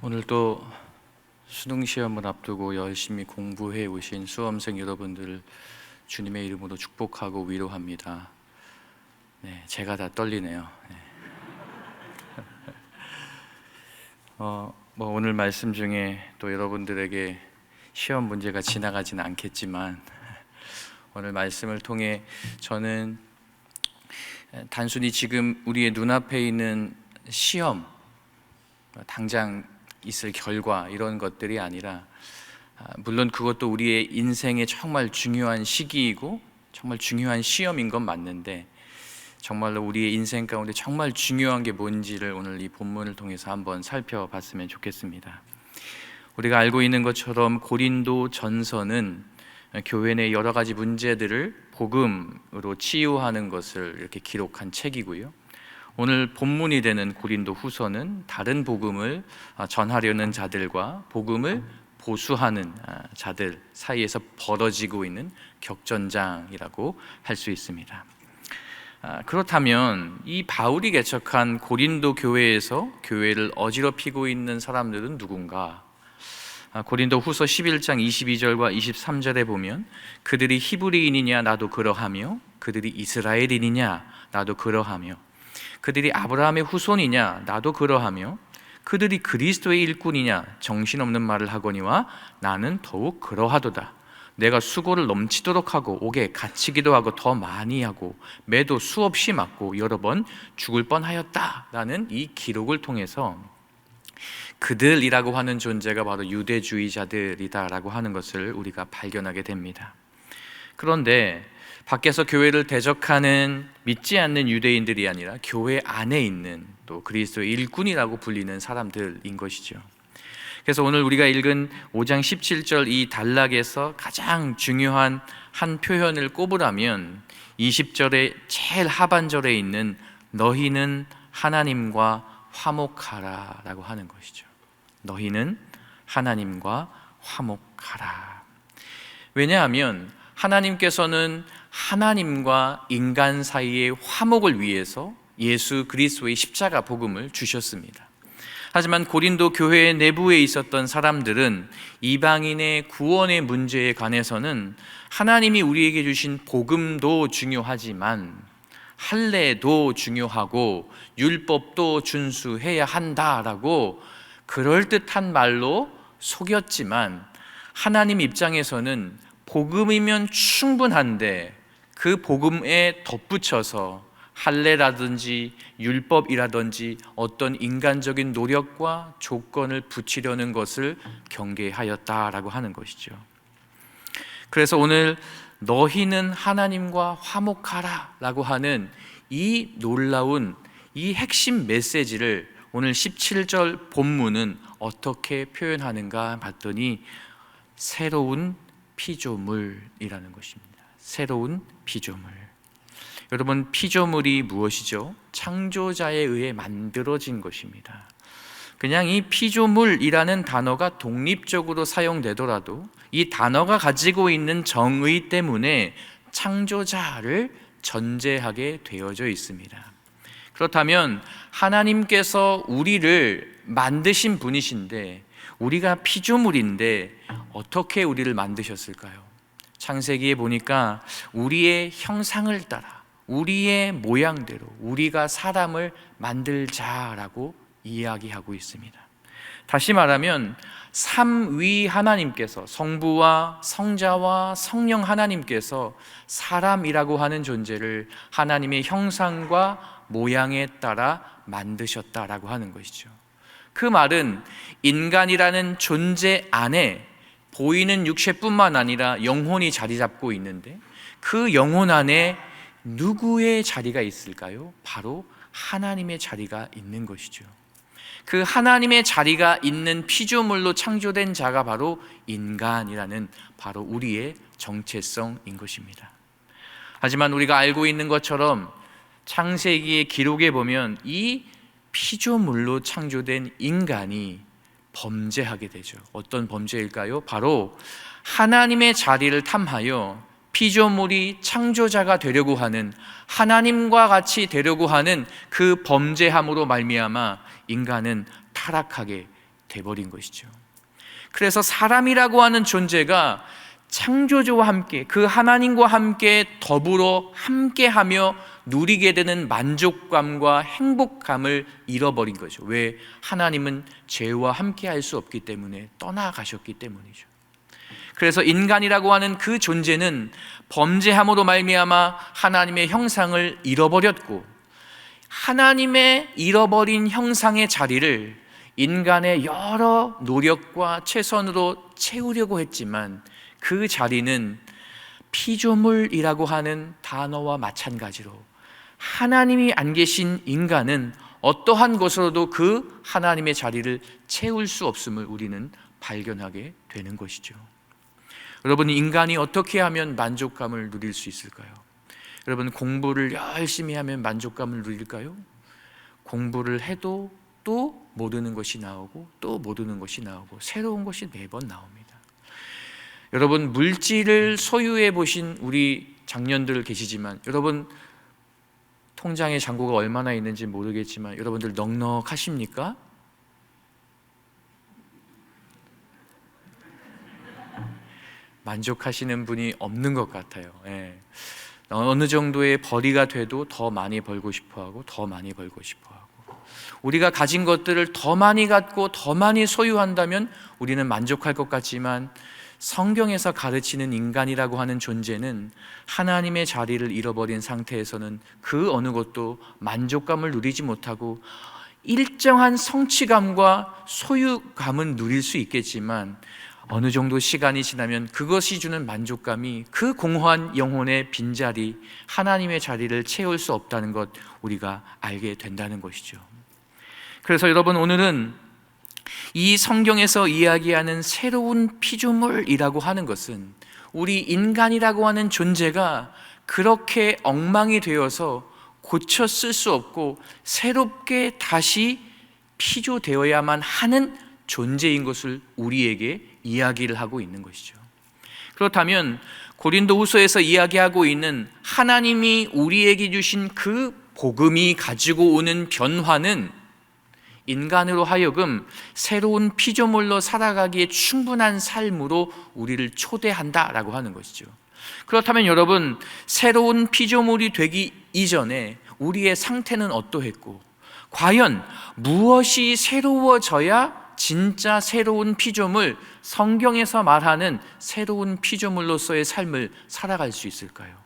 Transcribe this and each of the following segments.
오늘 또 수능 시험을 앞두고 열심히 공부해 오신 수험생 여러분들을 주님의 이름으로 축복하고 위로합니다. 네, 제가 다 떨리네요. 네. 오늘 말씀 중에 또 여러분들에게 시험 문제가 지나가지는 않겠지만 오늘 말씀을 통해 저는 단순히 지금 우리의 눈앞에 있는 시험, 당장 있을 결과 이런 것들이 아니라 물론 그것도 우리의 인생에 정말 중요한 시기이고 정말 중요한 시험인 건 맞는데 정말로 우리의 인생 가운데 정말 중요한 게 뭔지를 오늘 이 본문을 통해서 한번 살펴봤으면 좋겠습니다. 우리가 알고 있는 것처럼 고린도 전서는 교회 내 여러 가지 문제들을 복음으로 치유하는 것을 이렇게 기록한 책이고요. 오늘 본문이 되는 고린도 후서는 다른 복음을 전하려는 자들과 복음을 보수하는 자들 사이에서 벌어지고 있는 격전장이라고 할 수 있습니다. 그렇다면 이 바울이 개척한 고린도 교회에서 교회를 어지럽히고 있는 사람들은 누군가? 고린도 후서 11장 22절과 23절에 보면 그들이 히브리인이냐 나도 그러하며 그들이 이스라엘인이냐 나도 그러하며 그들이 아브라함의 후손이냐 나도 그러하며 그들이 그리스도의 일꾼이냐 정신없는 말을 하거니와 나는 더욱 그러하도다. 내가 수고를 넘치도록 하고 옥에 갇히기도 하고 더 많이 하고 매도 수없이 맞고 여러 번 죽을 뻔하였다 라는 이 기록을 통해서 그들이라고 하는 존재가 바로 유대주의자들이다라고 하는 것을 우리가 발견하게 됩니다. 그런데 밖에서 교회를 대적하는 믿지 않는 유대인들이 아니라 교회 안에 있는 또 그리스도의 일꾼이라고 불리는 사람들인 것이죠. 그래서 오늘 우리가 읽은 5장 17절 이 단락에서 가장 중요한 한 표현을 꼽으라면 20절의 제일 하반절에 있는 너희는 하나님과 화목하라 라고 하는 것이죠. 너희는 하나님과 화목하라. 왜냐하면 하나님께서는 하나님과 인간 사이의 화목을 위해서 예수 그리스도의 십자가 복음을 주셨습니다. 하지만 고린도 교회 내부에 있었던 사람들은 이방인의 구원의 문제에 관해서는 하나님이 우리에게 주신 복음도 중요하지만 할례도 중요하고 율법도 준수해야 한다라고 그럴듯한 말로 속였지만 하나님 입장에서는 복음이면 충분한데 그 복음에 덧붙여서 할례라든지 율법이라든지 어떤 인간적인 노력과 조건을 붙이려는 것을 경계하였다라고 하는 것이죠. 그래서 오늘 너희는 하나님과 화목하라 라고 하는 이 놀라운 이 핵심 메시지를 오늘 17절 본문은 어떻게 표현하는가 봤더니 새로운 피조물이라는 것입니다. 새로운 피조물. 여러분, 피조물이 무엇이죠? 창조자에 의해 만들어진 것입니다. 그냥 이 피조물이라는 단어가 독립적으로 사용되더라도 이 단어가 가지고 있는 정의 때문에 창조자를 전제하게 되어져 있습니다. 그렇다면 하나님께서 우리를 만드신 분이신데 우리가 피조물인데 어떻게 우리를 만드셨을까요? 창세기에 보니까 우리의 형상을 따라 우리의 모양대로 우리가 사람을 만들자라고 이야기하고 있습니다. 다시 말하면 삼위 하나님께서 성부와 성자와 성령 하나님께서 사람이라고 하는 존재를 하나님의 형상과 모양에 따라 만드셨다라고 하는 것이죠. 그 말은 인간이라는 존재 안에 보이는 육체뿐만 아니라 영혼이 자리 잡고 있는데 그 영혼 안에 누구의 자리가 있을까요? 바로 하나님의 자리가 있는 것이죠. 그 하나님의 자리가 있는 피조물로 창조된 자가 바로 인간이라는 바로 우리의 정체성인 것입니다. 하지만 우리가 알고 있는 것처럼 창세기의 기록에 보면 이 피조물로 창조된 인간이 범죄하게 되죠. 어떤 범죄일까요? 바로 하나님의 자리를 탐하여 피조물이 창조자가 되려고 하는 하나님과 같이 되려고 하는 그 범죄함으로 말미암아 인간은 타락하게 돼버린 것이죠. 그래서 사람이라고 하는 존재가 창조주와 함께, 그 하나님과 함께 더불어 함께하며 누리게 되는 만족감과 행복감을 잃어버린 거죠. 왜? 하나님은 죄와 함께할 수 없기 때문에 떠나가셨기 때문이죠. 그래서 인간이라고 하는 그 존재는 범죄함으로 말미암아 하나님의 형상을 잃어버렸고, 하나님의 잃어버린 형상의 자리를 인간의 여러 노력과 최선으로 채우려고 했지만 그 자리는 피조물이라고 하는 단어와 마찬가지로 하나님이 안 계신 인간은 어떠한 것으로도 그 하나님의 자리를 채울 수 없음을 우리는 발견하게 되는 것이죠. 여러분, 인간이 어떻게 하면 만족감을 누릴 수 있을까요? 여러분, 공부를 열심히 하면 만족감을 누릴까요? 공부를 해도 또 모르는 것이 나오고 또 모르는 것이 나오고 새로운 것이 매번 나옵니다. 여러분, 물질을 소유해 보신 우리 장년들 계시지만, 여러분 통장에 잔고가 얼마나 있는지 모르겠지만 여러분들 넉넉하십니까? 만족하시는 분이 없는 것 같아요. 어느 정도의 벌이가 돼도 더 많이 벌고 싶어하고 더 많이 벌고 싶어하고, 우리가 가진 것들을 더 많이 갖고 더 많이 소유한다면 우리는 만족할 것 같지만, 성경에서 가르치는 인간이라고 하는 존재는 하나님의 자리를 잃어버린 상태에서는 그 어느 것도 만족감을 누리지 못하고 일정한 성취감과 소유감은 누릴 수 있겠지만 어느 정도 시간이 지나면 그것이 주는 만족감이 그 공허한 영혼의 빈자리, 하나님의 자리를 채울 수 없다는 것 우리가 알게 된다는 것이죠. 그래서 여러분, 오늘은 이 성경에서 이야기하는 새로운 피조물이라고 하는 것은 우리 인간이라고 하는 존재가 그렇게 엉망이 되어서 고쳐 쓸 수 없고 새롭게 다시 피조되어야만 하는 존재인 것을 우리에게 이야기를 하고 있는 것이죠. 그렇다면 고린도후서에서 이야기하고 있는 하나님이 우리에게 주신 그 복음이 가지고 오는 변화는 인간으로 하여금 새로운 피조물로 살아가기에 충분한 삶으로 우리를 초대한다라고 하는 것이죠. 그렇다면 여러분, 새로운 피조물이 되기 이전에 우리의 상태는 어떠했고, 과연 무엇이 새로워져야 진짜 새로운 피조물, 성경에서 말하는 새로운 피조물로서의 삶을 살아갈 수 있을까요?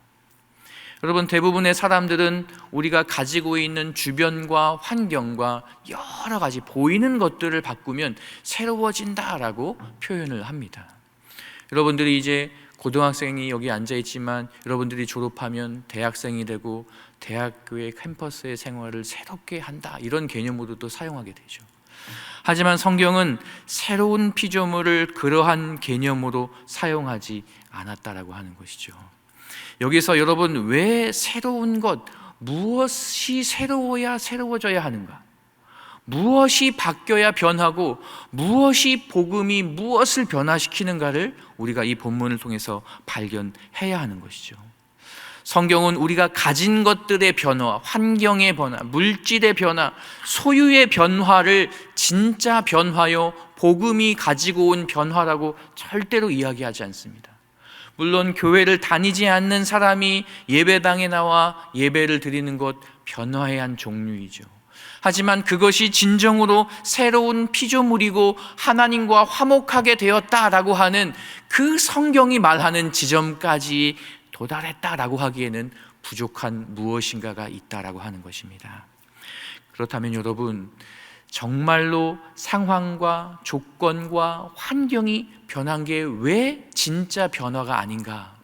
여러분, 대부분의 사람들은 우리가 가지고 있는 주변과 환경과 여러 가지 보이는 것들을 바꾸면 새로워진다라고 표현을 합니다. 여러분들이 이제 고등학생이 여기 앉아 있지만 여러분들이 졸업하면 대학생이 되고 대학교의 캠퍼스의 생활을 새롭게 한다, 이런 개념으로도 사용하게 되죠. 하지만 성경은 새로운 피조물을 그러한 개념으로 사용하지 않았다라고 하는 것이죠. 여기서 여러분, 왜 새로운 것, 무엇이 새로워야 새로워져야 하는가? 무엇이 바뀌어야 변하고 무엇이 복음이 무엇을 변화시키는가를 우리가 이 본문을 통해서 발견해야 하는 것이죠. 성경은 우리가 가진 것들의 변화, 환경의 변화, 물질의 변화, 소유의 변화를 진짜 변화요, 복음이 가지고 온 변화라고 절대로 이야기하지 않습니다. 물론 교회를 다니지 않는 사람이 예배당에 나와 예배를 드리는 것, 변화의 한 종류이죠. 하지만 그것이 진정으로 새로운 피조물이고 하나님과 화목하게 되었다라고 하는 그 성경이 말하는 지점까지 도달했다라고 하기에는 부족한 무엇인가가 있다라고 하는 것입니다. 그렇다면 여러분, 정말로 상황과 조건과 환경이 변한 게 왜 진짜 변화가 아닌가?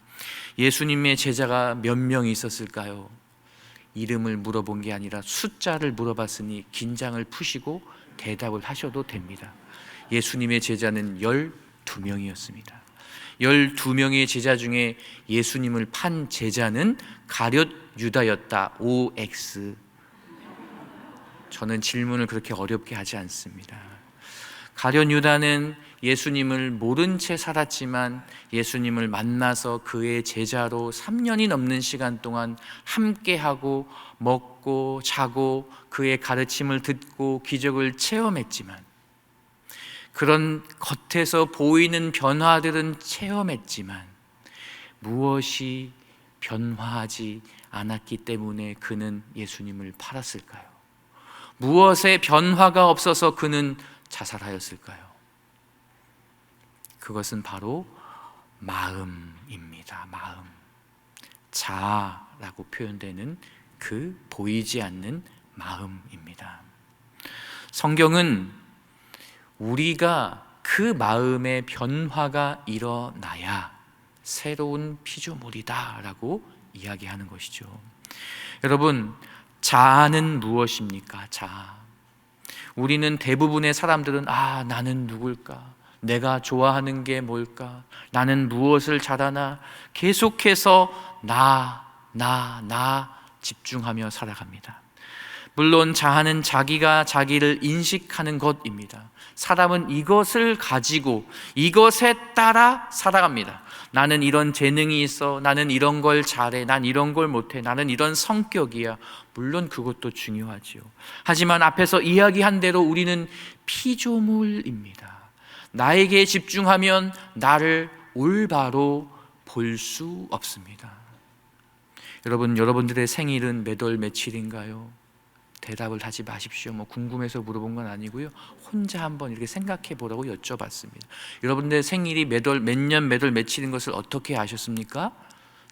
예수님의 제자가 몇 명이 있었을까요? 이름을 물어본 게 아니라 숫자를 물어봤으니 긴장을 푸시고 대답을 하셔도 됩니다. 예수님의 제자는 12명이었습니다. 12명의 제자 중에 예수님을 판 제자는 가룟 유다였다. OX. 저는 질문을 그렇게 어렵게 하지 않습니다. 가룟 유다는 예수님을 모른 채 살았지만 예수님을 만나서 그의 제자로 3년이 넘는 시간 동안 함께하고 먹고 자고 그의 가르침을 듣고 기적을 체험했지만 그런 겉에서 보이는 변화들은 체험했지만 무엇이 변화하지 않았기 때문에 그는 예수님을 팔았을까요? 무엇에 변화가 없어서 그는 자살하였을까요? 그것은 바로 마음입니다. 마음. 자아라고 표현되는 그 보이지 않는 마음입니다. 성경은 우리가 그 마음의 변화가 일어나야 새로운 피조물이다라고 이야기하는 것이죠. 여러분, 자아는 무엇입니까? 자아. 우리는 대부분의 사람들은 나는 누굴까? 내가 좋아하는 게 뭘까? 나는 무엇을 잘하나? 계속해서 나 집중하며 살아갑니다. 물론 자아는 자기가 자기를 인식하는 것입니다. 사람은 이것을 가지고 이것에 따라 살아갑니다. 나는 이런 재능이 있어, 나는 이런 걸 잘해, 난 이런 걸 못해, 나는 이런 성격이야. 물론 그것도 중요하지요. 하지만 앞에서 이야기한 대로 우리는 피조물입니다. 나에게 집중하면 나를 올바로 볼 수 없습니다. 여러분들의 생일은 몇 월 며칠인가요? 대답을 하지 마십시오. 궁금해서 물어본 건 아니고요. 혼자 한번 이렇게 생각해 보라고 여쭤봤습니다. 여러분들의 생일이 몇 년, 몇 월 며칠인 것을 어떻게 아셨습니까?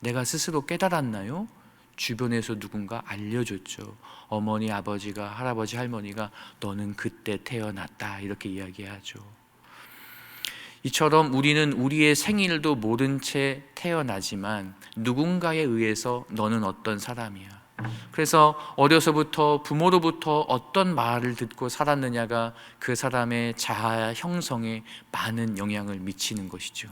내가 스스로 깨달았나요? 주변에서 누군가 알려줬죠. 어머니, 아버지가, 할아버지, 할머니가 너는 그때 태어났다 이렇게 이야기하죠. 이처럼 우리는 우리의 생일도 모른 채 태어나지만 누군가에 의해서 너는 어떤 사람이야. 그래서 어려서부터 부모로부터 어떤 말을 듣고 살았느냐가 그 사람의 자아 형성에 많은 영향을 미치는 것이죠.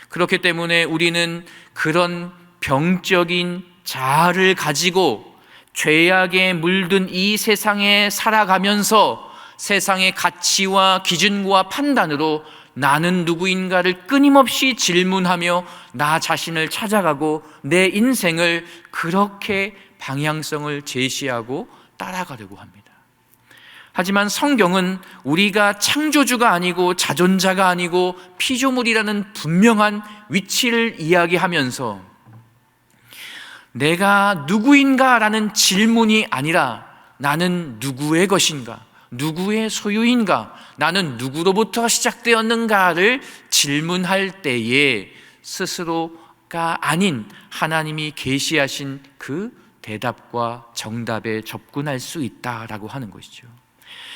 그렇기 때문에 우리는 그런 병적인 자아를 가지고 죄악에 물든 이 세상에 살아가면서 세상의 가치와 기준과 판단으로 나는 누구인가를 끊임없이 질문하며 나 자신을 찾아가고 내 인생을 그렇게 방향성을 제시하고 따라가려고 합니다. 하지만 성경은 우리가 창조주가 아니고 자존자가 아니고 피조물이라는 분명한 위치를 이야기하면서 내가 누구인가라는 질문이 아니라 나는 누구의 것인가? 누구의 소유인가? 나는 누구로부터 시작되었는가를 질문할 때에 스스로가 아닌 하나님이 계시하신 그 대답과 정답에 접근할 수 있다라고 하는 것이죠.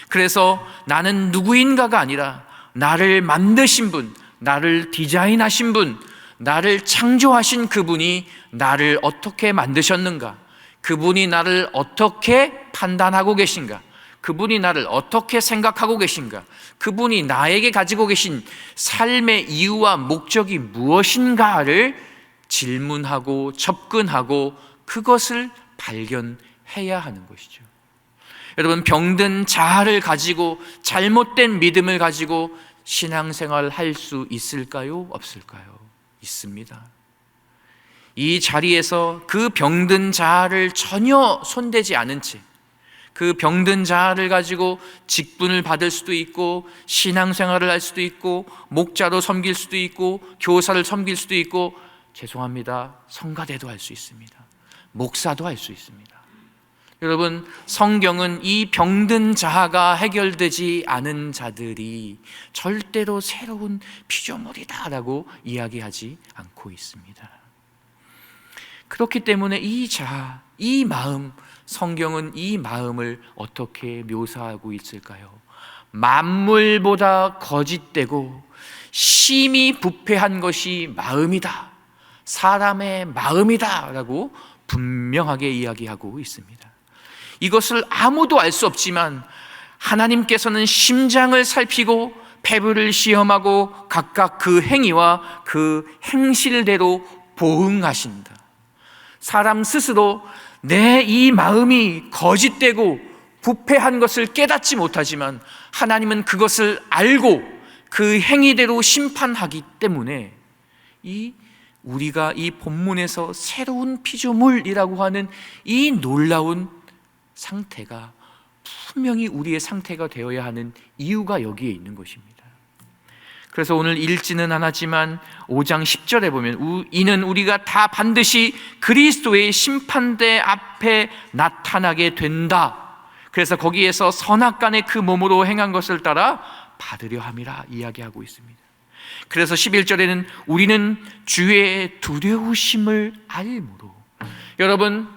그래서 나는 누구인가가 아니라 나를 만드신 분, 나를 디자인하신 분, 나를 창조하신 그분이 나를 어떻게 만드셨는가? 그분이 나를 어떻게 판단하고 계신가? 그분이 나를 어떻게 생각하고 계신가? 그분이 나에게 가지고 계신 삶의 이유와 목적이 무엇인가를 질문하고 접근하고 그것을 발견해야 하는 것이죠. 여러분, 병든 자아를 가지고 잘못된 믿음을 가지고 신앙생활을 할 수 있을까요? 없을까요? 있습니다. 이 자리에서 그 병든 자아를 전혀 손대지 않은 채 그 병든 자아를 가지고 직분을 받을 수도 있고 신앙생활을 할 수도 있고 목자로 섬길 수도 있고 교사를 섬길 수도 있고 죄송합니다, 성가대도 할 수 있습니다. 목사도 할 수 있습니다. 여러분, 성경은 이 병든 자아가 해결되지 않은 자들이 절대로 새로운 피조물이다라고 이야기하지 않고 있습니다. 그렇기 때문에 이 자아, 이 마음, 성경은 이 마음을 어떻게 묘사하고 있을까요? 만물보다 거짓되고 심히 부패한 것이 마음이다, 사람의 마음이다 라고 분명하게 이야기하고 있습니다. 이것을 아무도 알 수 없지만 하나님께서는 심장을 살피고 폐부를 시험하고 각각 그 행위와 그 행실대로 보응하신다. 사람 스스로 내 이 마음이 거짓되고 부패한 것을 깨닫지 못하지만 하나님은 그것을 알고 그 행위대로 심판하기 때문에 우리가 이 본문에서 새로운 피조물이라고 하는 이 놀라운 상태가 분명히 우리의 상태가 되어야 하는 이유가 여기에 있는 것입니다. 그래서 오늘 읽지는 않았지만 5장 10절에 보면 이는 우리가 다 반드시 그리스도의 심판대 앞에 나타나게 된다. 그래서 거기에서 선악간의 그 몸으로 행한 것을 따라 받으려 함이라 이야기하고 있습니다. 그래서 11절에는 우리는 주의 두려우심을 알므로, 여러분,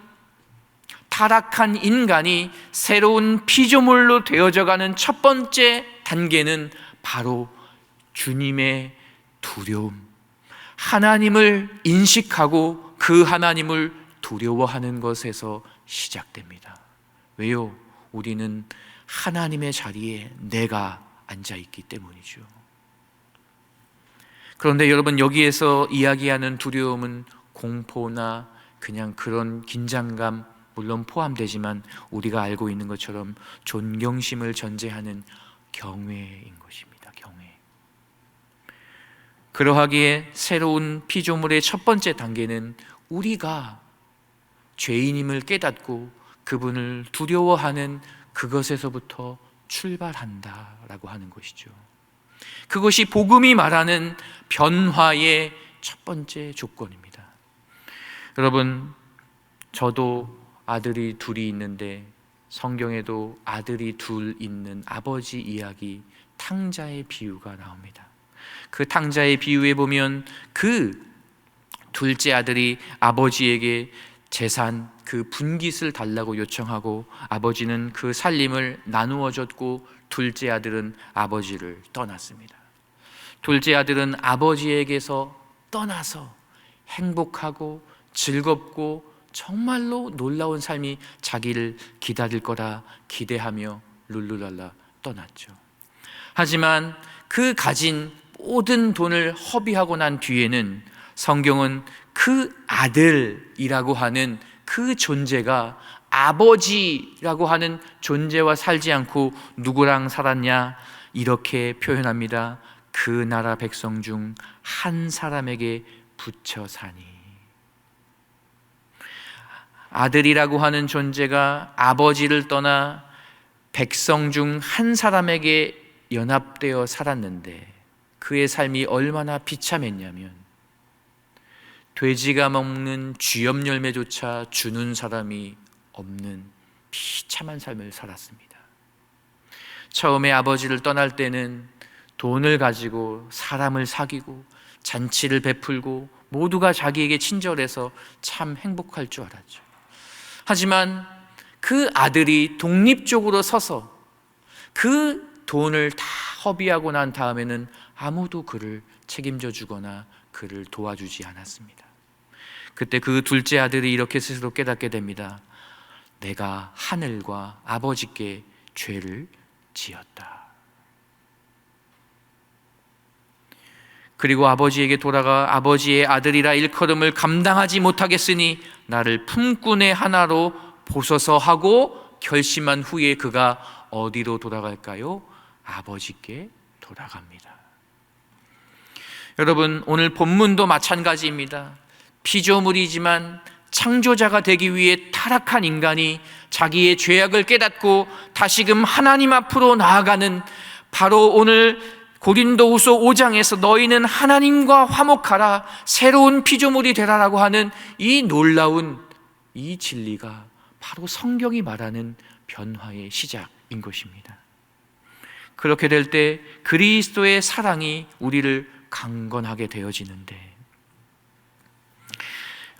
타락한 인간이 새로운 피조물로 되어져가는 첫 번째 단계는 바로 주님의 두려움, 하나님을 인식하고 그 하나님을 두려워하는 것에서 시작됩니다. 왜요? 우리는 하나님의 자리에 내가 앉아있기 때문이죠. 그런데 여러분, 여기에서 이야기하는 두려움은 공포나 그냥 그런 긴장감 물론 포함되지만 우리가 알고 있는 것처럼 존경심을 전제하는 경외인 것입니다. 경외. 그러하기에 새로운 피조물의 첫 번째 단계는 우리가 죄인임을 깨닫고 그분을 두려워하는 그것에서부터 출발한다라고 하는 것이죠. 그것이 복음이 말하는 변화의 첫 번째 조건입니다. 여러분, 저도 아들이 둘이 있는데 성경에도 아들이 둘 있는 아버지 이야기, 탕자의 비유가 나옵니다. 그 탕자의 비유에 보면 그 둘째 아들이 아버지에게 재산, 그 분깃을 달라고 요청하고 아버지는 그 살림을 나누어 줬고 둘째 아들은 아버지를 떠났습니다. 둘째 아들은 아버지에게서 떠나서 행복하고 즐겁고 정말로 놀라운 삶이 자기를 기다릴 거라 기대하며 룰루랄라 떠났죠. 하지만 그 가진 모든 돈을 허비하고 난 뒤에는 성경은 그 아들이라고 하는 그 존재가 아버지라고 하는 존재와 살지 않고 누구랑 살았냐 이렇게 표현합니다. 그 나라 백성 중 한 사람에게 붙여 사니. 아들이라고 하는 존재가 아버지를 떠나 백성 중 한 사람에게 연합되어 살았는데 그의 삶이 얼마나 비참했냐면 돼지가 먹는 쥐염 열매조차 주는 사람이 없는 비참한 삶을 살았습니다. 처음에 아버지를 떠날 때는 돈을 가지고 사람을 사귀고 잔치를 베풀고 모두가 자기에게 친절해서 참 행복할 줄 알았죠. 하지만 그 아들이 독립적으로 서서 그 돈을 다 허비하고 난 다음에는 아무도 그를 책임져 주거나 그를 도와주지 않았습니다. 그때 그 둘째 아들이 이렇게 스스로 깨닫게 됩니다. 내가 하늘과 아버지께 죄를 지었다. 그리고 아버지에게 돌아가 아버지의 아들이라 일컬음을 감당하지 못하겠으니 나를 품꾼의 하나로 보소서 하고 결심한 후에 그가 어디로 돌아갈까요? 아버지께 돌아갑니다. 여러분, 오늘 본문도 마찬가지입니다. 피조물이지만 창조자가 되기 위해 타락한 인간이 자기의 죄악을 깨닫고 다시금 하나님 앞으로 나아가는, 바로 오늘 고린도후서 5장에서 너희는 하나님과 화목하라, 새로운 피조물이 되라라고 하는 이 놀라운 이 진리가 바로 성경이 말하는 변화의 시작인 것입니다. 그렇게 될 때 그리스도의 사랑이 우리를 강건하게 되어지는데,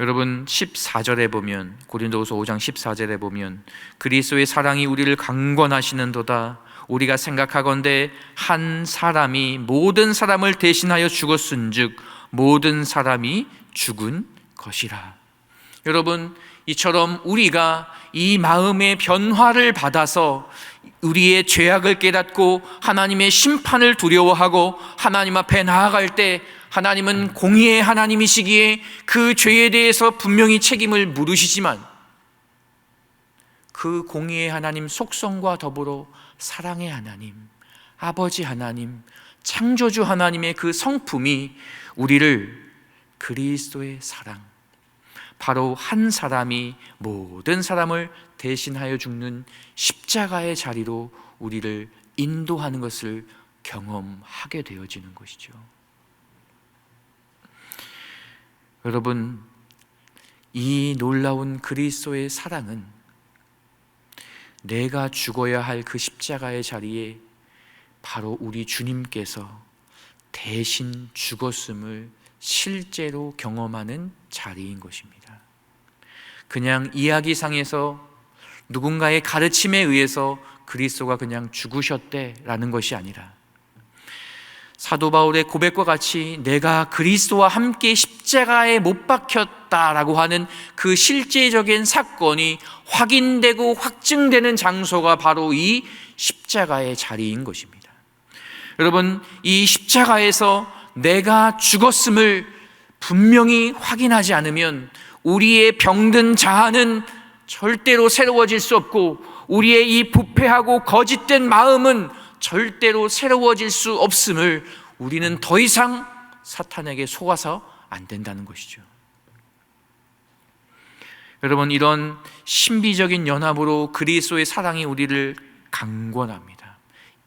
여러분 14절에 보면, 고린도후서 5장 14절에 보면 그리스도의 사랑이 우리를 강건하시는도다. 우리가 생각하건대 한 사람이 모든 사람을 대신하여 죽었은즉 모든 사람이 죽은 것이라. 여러분, 이처럼 우리가 이 마음의 변화를 받아서 우리의 죄악을 깨닫고 하나님의 심판을 두려워하고 하나님 앞에 나아갈 때, 하나님은 공의의 하나님이시기에 그 죄에 대해서 분명히 책임을 물으시지만 그 공의의 하나님 속성과 더불어 사랑의 하나님, 아버지 하나님, 창조주 하나님의 그 성품이 우리를 그리스도의 사랑, 바로 한 사람이 모든 사람을 대신하여 죽는 십자가의 자리로 우리를 인도하는 것을 경험하게 되어지는 것이죠. 여러분, 이 놀라운 그리스도의 사랑은 내가 죽어야 할 그 십자가의 자리에 바로 우리 주님께서 대신 죽었음을 실제로 경험하는 자리인 것입니다. 그냥 이야기상에서 누군가의 가르침에 의해서 그리스도가 그냥 죽으셨대라는 것이 아니라 사도 바울의 고백과 같이 내가 그리스도와 함께 십자가에 못 박혔다라고 하는 그 실제적인 사건이 확인되고 확증되는 장소가 바로 이 십자가의 자리인 것입니다. 여러분, 이 십자가에서 내가 죽었음을 분명히 확인하지 않으면 우리의 병든 자아는 절대로 새로워질 수 없고 우리의 이 부패하고 거짓된 마음은 절대로 새로워질 수 없음을 우리는 더 이상 사탄에게 속아서 안 된다는 것이죠. 여러분, 이런 신비적인 연합으로 그리스도의 사랑이 우리를 강권합니다.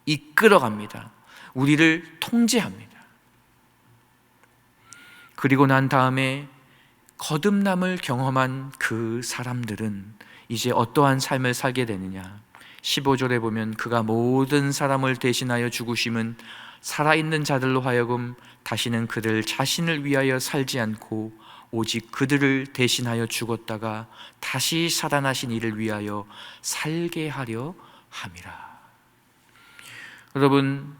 이끌어갑니다. 우리를 통제합니다. 그리고 난 다음에 거듭남을 경험한 그 사람들은 이제 어떠한 삶을 살게 되느냐? 15절에 보면 그가 모든 사람을 대신하여 죽으심은 살아있는 자들로 하여금 다시는 그들 자신을 위하여 살지 않고 오직 그들을 대신하여 죽었다가 다시 살아나신 이를 위하여 살게 하려 함이라. 여러분,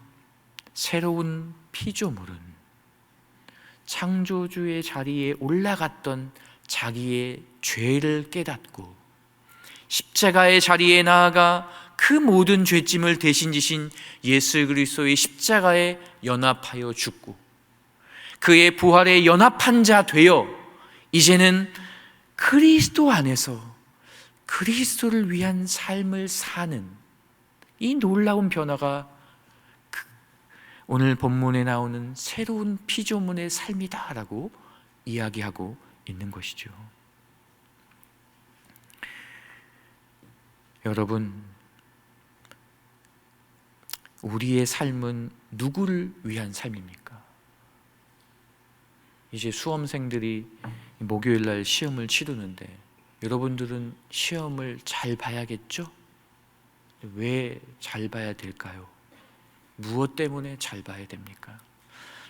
새로운 피조물은 창조주의 자리에 올라갔던 자기의 죄를 깨닫고 십자가의 자리에 나아가 그 모든 죄짐을 대신 지신 예수 그리스도의 십자가에 연합하여 죽고 그의 부활에 연합한 자 되어 이제는 그리스도 안에서 그리스도를 위한 삶을 사는 이 놀라운 변화가 오늘 본문에 나오는 새로운 피조물의 삶이다라고 이야기하고 있는 것이죠. 여러분, 우리의 삶은 누구를 위한 삶입니까? 이제 수험생들이 목요일 날 시험을 치르는데 여러분들은 시험을 잘 봐야겠죠? 왜 잘 봐야 될까요? 무엇 때문에 잘 봐야 됩니까?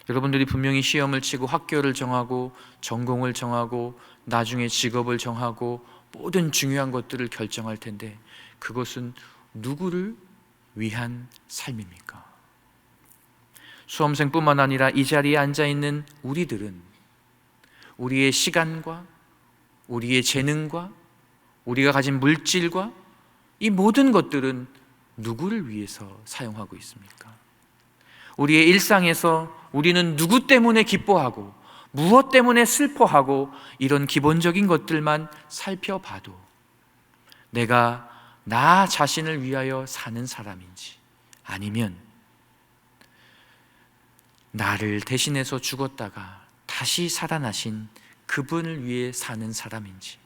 여러분들이 분명히 시험을 치고 학교를 정하고 전공을 정하고 나중에 직업을 정하고 모든 중요한 것들을 결정할 텐데 그것은 누구를 위한 삶입니까? 수험생뿐만 아니라 이 자리에 앉아있는 우리들은 우리의 시간과 우리의 재능과 우리가 가진 물질과 이 모든 것들은 누구를 위해서 사용하고 있습니까? 우리의 일상에서 우리는 누구 때문에 기뻐하고 무엇 때문에 슬퍼하고 이런 기본적인 것들만 살펴봐도 내가 나 자신을 위하여 사는 사람인지 아니면 나를 대신해서 죽었다가 다시 살아나신 그분을 위해 사는 사람인지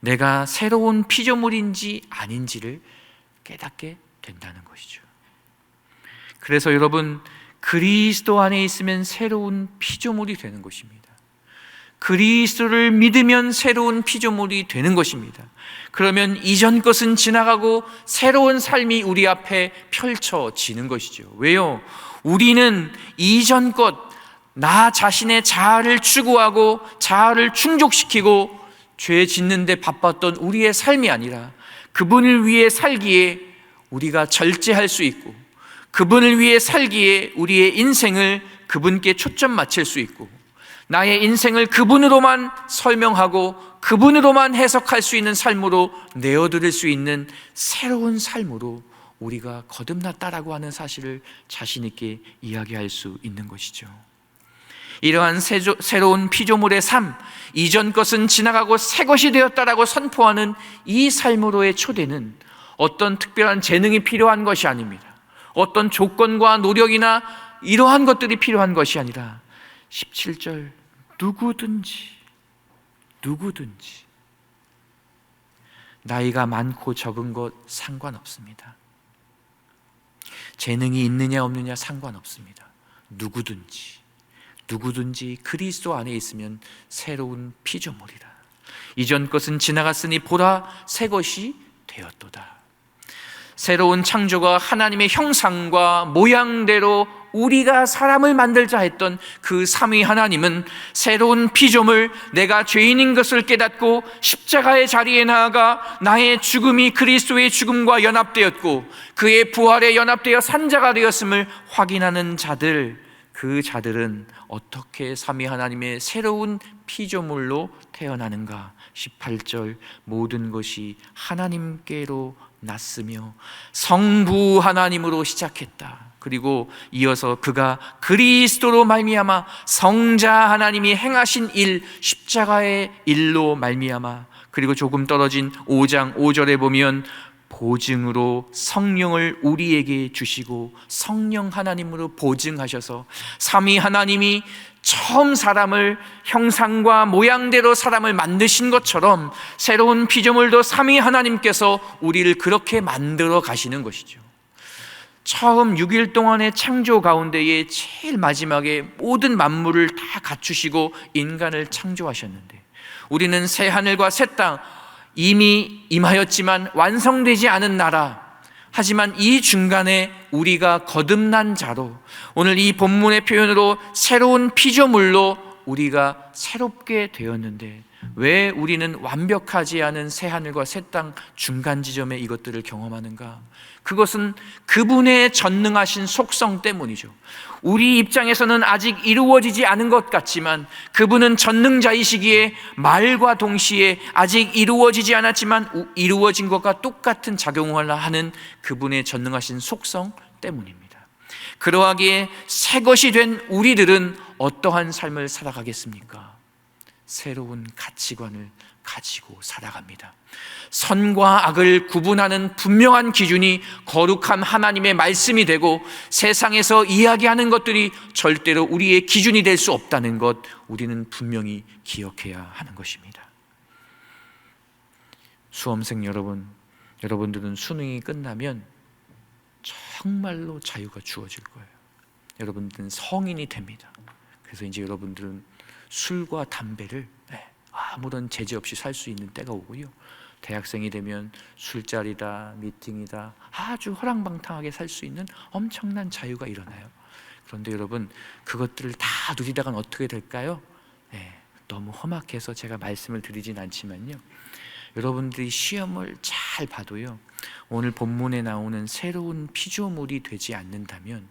내가 새로운 피조물인지 아닌지를 깨닫게 된다는 것이죠. 그래서 여러분, 그리스도 안에 있으면 새로운 피조물이 되는 것입니다. 그리스도를 믿으면 새로운 피조물이 되는 것입니다. 그러면 이전 것은 지나가고 새로운 삶이 우리 앞에 펼쳐지는 것이죠. 왜요? 우리는 이전 것, 나 자신의 자아를 추구하고 자아를 충족시키고 죄 짓는 데 바빴던 우리의 삶이 아니라 그분을 위해 살기에 우리가 절제할 수 있고 그분을 위해 살기에 우리의 인생을 그분께 초점 맞출 수 있고 나의 인생을 그분으로만 설명하고 그분으로만 해석할 수 있는 삶으로 내어드릴 수 있는 새로운 삶으로 우리가 거듭났다라고 하는 사실을 자신 있게 이야기할 수 있는 것이죠. 이러한 새로운 피조물의 삶, 이전 것은 지나가고 새 것이 되었다라고 선포하는 이 삶으로의 초대는 어떤 특별한 재능이 필요한 것이 아닙니다. 어떤 조건과 노력이나 이러한 것들이 필요한 것이 아니라 17절 누구든지 누구든지 나이가 많고 적은 것 상관없습니다. 재능이 있느냐 없느냐 상관없습니다. 누구든지 그리스도 안에 있으면 새로운 피조물이라. 이전 것은 지나갔으니 보라 새 것이 되었도다. 새로운 창조가 하나님의 형상과 모양대로 우리가 사람을 만들자 했던 그 삼위 하나님은 새로운 피조물, 내가 죄인인 것을 깨닫고 십자가의 자리에 나아가 나의 죽음이 그리스도의 죽음과 연합되었고 그의 부활에 연합되어 산자가 되었음을 확인하는 자들, 그 자들은 어떻게 삼위 하나님의 새로운 피조물로 태어나는가? 18절, 모든 것이 하나님께로 났으며 성부 하나님으로 시작했다. 그리고 이어서 그가 그리스도로 말미암아 성자 하나님이 행하신 일, 십자가의 일로 말미암아, 그리고 조금 떨어진 5장 5절에 보면 보증으로 성령을 우리에게 주시고 성령 하나님으로 보증하셔서 삼위 하나님이 처음 사람을 형상과 모양대로 사람을 만드신 것처럼 새로운 피조물도 삼위 하나님께서 우리를 그렇게 만들어 가시는 것이죠. 처음 6일 동안의 창조 가운데에 제일 마지막에 모든 만물을 다 갖추시고 인간을 창조하셨는데, 우리는 새 하늘과 새 땅, 이미 임하였지만 완성되지 않은 나라, 하지만 이 중간에 우리가 거듭난 자로, 오늘 이 본문의 표현으로 새로운 피조물로 우리가 새롭게 되었는데, 왜 우리는 완벽하지 않은 새 하늘과 새 땅 중간 지점에 이것들을 경험하는가? 그것은 그분의 전능하신 속성 때문이죠. 우리 입장에서는 아직 이루어지지 않은 것 같지만 그분은 전능자이시기에 말과 동시에 아직 이루어지지 않았지만 이루어진 것과 똑같은 작용을 하는 그분의 전능하신 속성 때문입니다. 그러하기에 새 것이 된 우리들은 어떠한 삶을 살아가겠습니까? 새로운 가치관을 가지고 살아갑니다. 선과 악을 구분하는 분명한 기준이 거룩한 하나님의 말씀이 되고, 세상에서 이야기하는 것들이 절대로 우리의 기준이 될 수 없다는 것, 우리는 분명히 기억해야 하는 것입니다. 수험생 여러분, 여러분들은 수능이 끝나면 정말로 자유가 주어질 거예요. 여러분들은 성인이 됩니다. 그래서 이제 여러분들은 술과 담배를 아무런 제재 없이 살 수 있는 때가 오고요, 대학생이 되면 술자리다, 미팅이다, 아주 허랑방탕하게 살 수 있는 엄청난 자유가 일어나요. 그런데 여러분, 그것들을 다 누리다간 어떻게 될까요? 너무 험악해서 제가 말씀을 드리진 않지만요, 여러분들이 시험을 잘 봐도요, 오늘 본문에 나오는 새로운 피조물이 되지 않는다면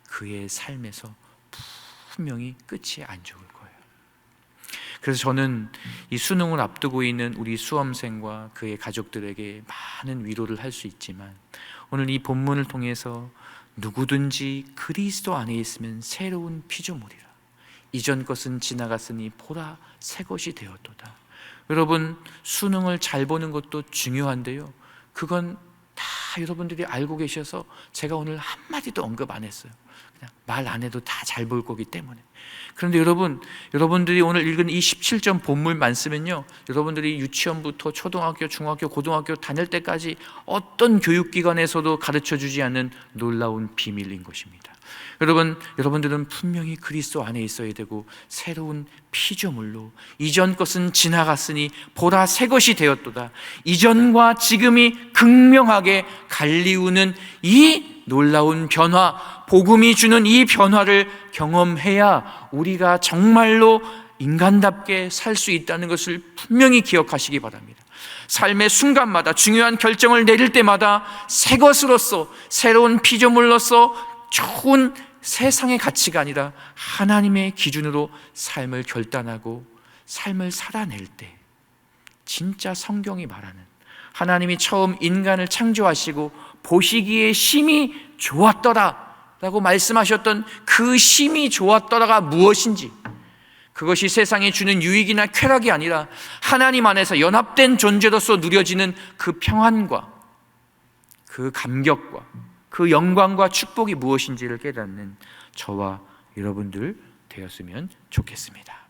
그의 삶에서 분명히 끝이 안 좋을 거예요. 그래서 저는 이 수능을 앞두고 있는 우리 수험생과 그의 가족들에게 많은 위로를 할 수 있지만, 오늘 이 본문을 통해서 누구든지 그리스도 안에 있으면 새로운 피조물이라. 이전 것은 지나갔으니 보라 새 것이 되었도다. 여러분, 수능을 잘 보는 것도 중요한데요, 그건 다 여러분들이 알고 계셔서 제가 오늘 한마디도 언급 안 했어요. 그냥 말 안 해도 다 잘 볼 거기 때문에. 그런데 여러분들이 오늘 읽은 이 17점 본문 말씀은요, 여러분들이 유치원부터 초등학교, 중학교, 고등학교 다닐 때까지 어떤 교육기관에서도 가르쳐주지 않는 놀라운 비밀인 것입니다. 여러분들은 분명히 그리스도 안에 있어야 되고 새로운 피조물로, 이전 것은 지나갔으니 보라 새 것이 되었도다. 이전과 지금이 극명하게 갈리우는 이 놀라운 변화, 복음이 주는 이 변화를 경험해야 우리가 정말로 인간답게 살 수 있다는 것을 분명히 기억하시기 바랍니다. 삶의 순간마다 중요한 결정을 내릴 때마다 새 것으로서, 새로운 피조물로서 좋은 세상의 가치가 아니라 하나님의 기준으로 삶을 결단하고 삶을 살아낼 때, 진짜 성경이 말하는, 하나님이 처음 인간을 창조하시고 보시기에 심히 좋았더라 라고 말씀하셨던 그 심히 좋았더라가 무엇인지, 그것이 세상에 주는 유익이나 쾌락이 아니라 하나님 안에서 연합된 존재로서 누려지는 그 평안과 그 감격과 그 영광과 축복이 무엇인지를 깨닫는 저와 여러분들 되었으면 좋겠습니다.